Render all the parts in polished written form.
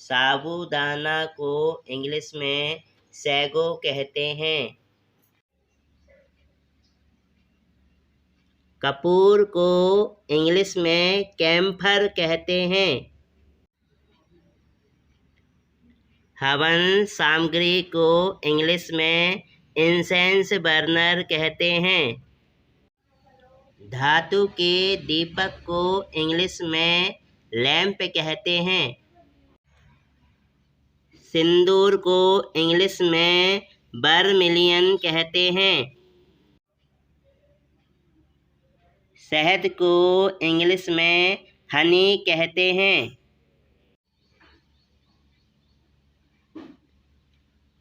साबूदाना को इंग्लिश में सैगो कहते हैं। कपूर को इंग्लिश में कैम्फर कहते हैं। हवन सामग्री को इंग्लिश में इंसेंस बर्नर कहते हैं। धातु के दीपक को इंग्लिश में लैंप कहते हैं। सिंदूर को इंग्लिश में वर्मिलियन कहते हैं। शहद को इंग्लिश में हनी कहते हैं।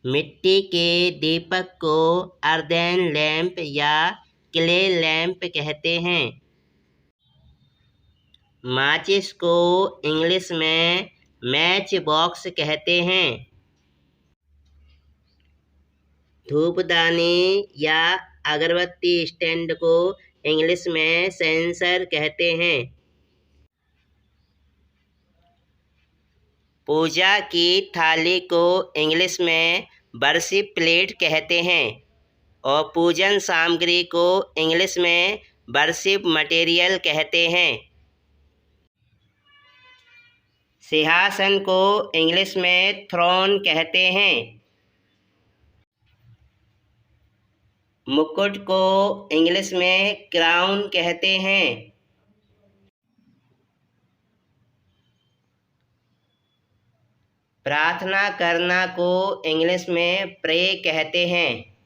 मिट्टी के दीपक को अर्देन लैंप या क्ले लैंप कहते हैं। माचिस को इंग्लिश में मैच बॉक्स कहते हैं। धूपदानी या अगरबत्ती स्टैंड को इंग्लिश में सेंसर कहते हैं। पूजा की थाली को इंग्लिश में वर्शिप प्लेट कहते हैं और पूजन सामग्री को इंग्लिश में वर्शिप मटेरियल कहते हैं। सिंहासन को इंग्लिश में थ्रोन कहते हैं। मुकुट को इंग्लिश में क्राउन कहते हैं। प्रार्थना करना को इंग्लिश में प्रे कहते हैं।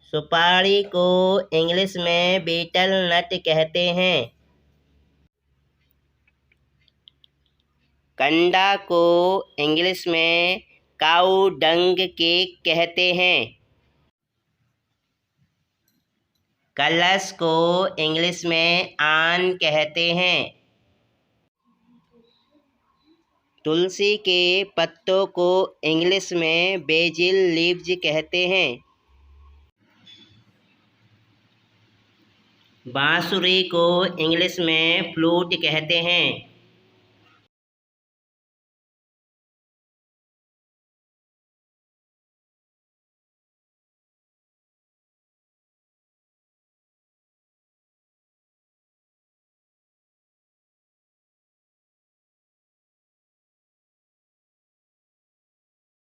सुपारी को इंग्लिश में बीटल नट कहते हैं। कंडा को इंग्लिश में काऊ डंग केक कहते हैं। कलश को इंग्लिश में आन कहते हैं। तुलसी के पत्तों को इंग्लिश में बेजिल लीव्स कहते हैं। बांसुरी को इंग्लिश में फ्लूट कहते हैं।